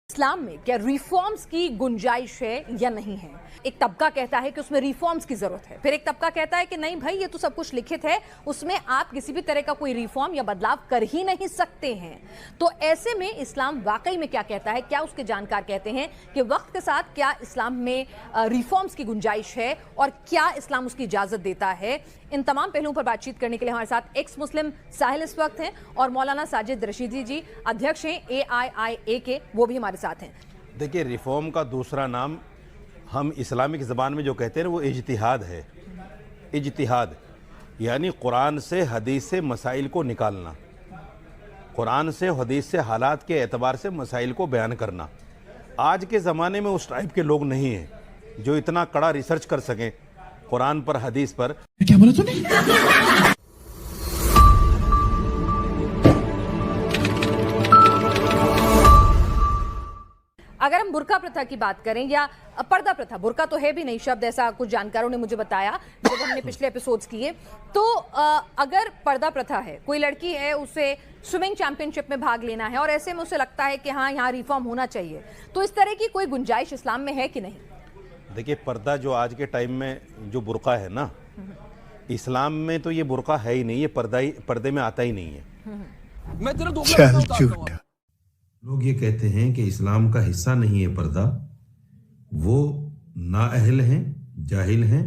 इस्लाम में क्या रिफॉर्म्स की गुंजाइश है या नहीं है? एक तबका कहता है कि उसमें रिफॉर्म्स की जरूरत है, फिर एक तबका कहता है कि नहीं भाई ये तो सब कुछ लिखित है, उसमें आप किसी भी तरह का कोई रिफॉर्म या बदलाव कर ही नहीं सकते हैं। तो ऐसे में इस्लाम वाकई में क्या कहता है? क्या उसके जानकार कहते हैं कि वक्त के साथ क्या इस्लाम में रिफॉर्म्स की गुंजाइश है और क्या इस्लाम उसकी इजाजत देता है? इन तमाम पहलुओं पर बातचीत करने के लिए हमारे साथ एक्स मुस्लिम साहिल इस वक्त हैं और मौलाना साजिद रशीदी जी अध्यक्ष हैं AIIA के, वो भी हमारे साथ हैं। देखिए, रिफॉर्म का दूसरा नाम हम इस्लामिक ज़बान में जो कहते हैं वो इज्तिहाद है। इज्तिहाद यानी कुरान से हदीस से मसाइल को निकालना, कुरान से हदीस से हालात के एतबार से मसाइल को बयान करना। आज के ज़माने में उस टाइप के लोग नहीं हैं जो इतना कड़ा रिसर्च कर सकें कुरान पर, हदीस पर। क्या बोला तूने? अगर हम बुर्का प्रथा की बात करें या पर्दा प्रथा, बुर्का तो है भी नहीं शब्द, ऐसा कुछ जानकारों ने मुझे बताया जब हमने पिछले एपिसोड्स किए, तो अगर पर्दा प्रथा है, कोई लड़की है उसे स्विमिंग चैंपियनशिप में भाग लेना है और ऐसे में उसे लगता है कि हाँ यहाँ रिफॉर्म होना चाहिए, तो इस तरह की कोई गुंजाइश इस्लाम में है कि नहीं? देखिए, पर्दा जो आज के टाइम में जो बुर्का है ना, इस्लाम में तो ये बुर्का है ही नहीं, ये पर्दे में आता ही नहीं है। मैं तेरा झूठ। लोग ये कहते हैं कि इस्लाम का हिस्सा नहीं है पर्दा, वो नाअहल हैं, जाहिल हैं।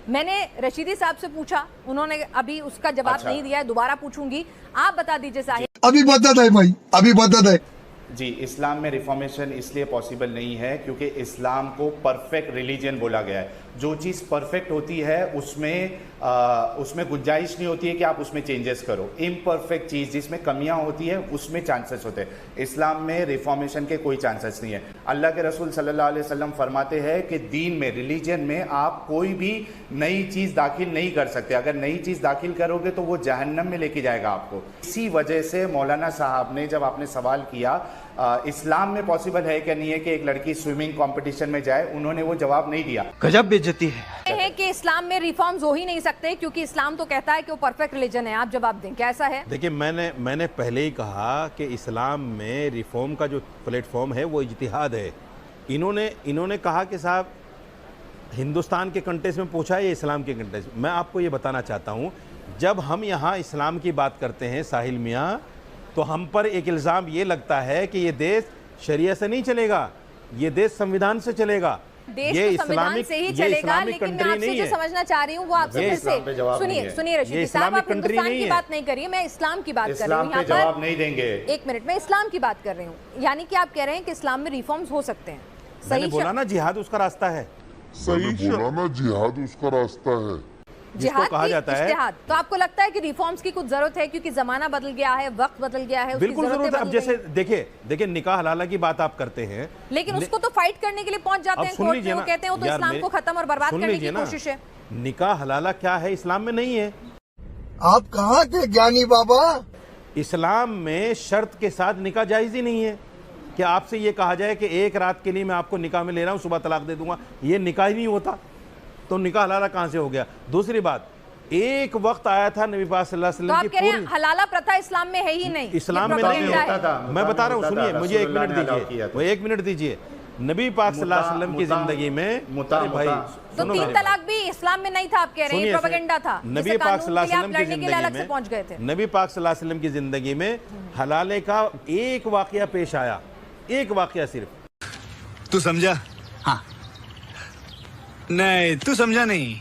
मैंने रशीदी साहब से पूछा, उन्होंने अभी उसका जवाब नहीं दिया है, दोबारा पूछूंगी। आप बता दीजिए साहिब। अभी बता दे भाई, अभी बता दे। जी, इस्लाम में रिफॉर्मेशन इसलिए पॉसिबल नहीं है क्योंकि इस्लाम को परफेक्ट रिलीजन बोला गया है। जो चीज़ परफेक्ट होती है उसमें गुंजाइश नहीं होती है कि आप उसमें चेंजेस करो। इम्परफेक्ट चीज़ जिसमें कमियां होती है उसमें चांसेस होते हैं। इस्लाम में रिफॉर्मेशन के कोई चांसेस नहीं है। अल्लाह के रसूल सल्लल्लाहु अलैहि वसल्लम फरमाते हैं कि दीन में, रिलीजन में आप कोई भी नई चीज़ दाखिल नहीं कर सकते। अगर नई चीज़ दाखिल करोगे तो वो जहन्नम में लेके जाएगा आपको। इसी वजह से मौलाना साहब ने, जब आपने सवाल किया इस्लाम में पॉसिबल है क्या नहीं है कि एक लड़की स्विमिंग कंपटीशन में जाए, उन्होंने वो जवाब नहीं दिया। गजब बेइज्जती है कि इस्लाम में रिफॉर्म्स हो ही नहीं सकते क्योंकि इस्लाम तो कहता है कि वो परफेक्ट रिलीजन है। आप जवाब दें, क्या ऐसा है? देखिए, मैंने पहले ही कहा कि इस्लाम में रिफॉर्म का जो प्लेटफॉर्म है वो इज्तिहाद है। इन्होंने कहा कि साहब हिंदुस्तान के कंटेक्स्ट में पूछा है या इस्लाम के कंटेक्स्ट में। मैं आपको ये बताना चाहता हूँ, जब हम यहाँ इस्लाम की बात करते हैं साहिल मियाँ, तो हम पर एक इल्ज़ाम ये लगता है कि ये देश शरिया से नहीं चलेगा, ये देश संविधान से चलेगा। देश ये तो संविधान से ही चलेगा, लेकिन मैं आपसे जो समझना चाह रही हूँ वो आपसे फिर से सुनिए रशीदी साहब, आप हिंदुस्तान की बात नहीं करिए, मैं इस्लाम की बात कर रही हूँ। यहाँ पर जवाब नहीं देंगे। एक मिनट, मैं इस्लाम की बात कर रही हूँ। यानी कि आप कह रहे हैं कि इस्लाम में रिफॉर्म्स हो सकते हैं। मैंने बोला ना, जिहाद उसका रास्ता है। सही बोला ना, जिहाद उसका रास्ता है जिसको कहा जाता है। तो आपको लगता है कि रिफॉर्म्स की कुछ जरूरत है क्योंकि जमाना बदल गया है, वक्त बदल गया है? बिल्कुल जरूरत है। अब जैसे देखिए निकाह हलाला की बात आप करते हैं, लेकिन उसको तो फाइट करने के लिए पहुंच जाते हैं कोर्ट में, वो कहते हैं वो तो इस्लाम को खत्म और बर्बाद करने की कोशिश है। निकाह हलाला क्या है? इस्लाम में नहीं है। आप कहाँ के ज्ञानी बाबा? इस्लाम में शर्त के साथ निकाह जायज ही नहीं है कि आपसे ये कहा जाए कि एक रात के लिए मैं आपको निकाह में ले रहा हूँ, सुबह तलाक दे दूंगा। ये निकाह ही नहीं होता, तो निकाह हलाला कहां से हो गया? दूसरी बात, एक वक्त आया था नबी पाक सल्लल्लाहु अलैहि वसल्लम की पूरी हलाला प्रथा इस्लाम में है ही नहीं, इस्लाम में नहीं होता था। मैं बता रहा हूँ, सुनिए मुझे एक मिनट दीजिए, वो एक मिनट दीजिए। नबी पाक सल्लल्लाहु अलैहि वसल्लम की जिंदगी में भाई तो 3 तलाक भी इस्लाम में नहीं था, आप कह रहे हैं प्रोपेगेंडा था। नबी पाक सल्लल्लाहु अलैहि वसल्लम की जिंदगी में, नबी पाक सल्लल्लाहु अलैहि वसल्लम की जिंदगी में हलाले का एक वाकया पेश आया, एक वाकया सिर्फ। तू समझा? हाँ नहीं, तू समझा नहीं।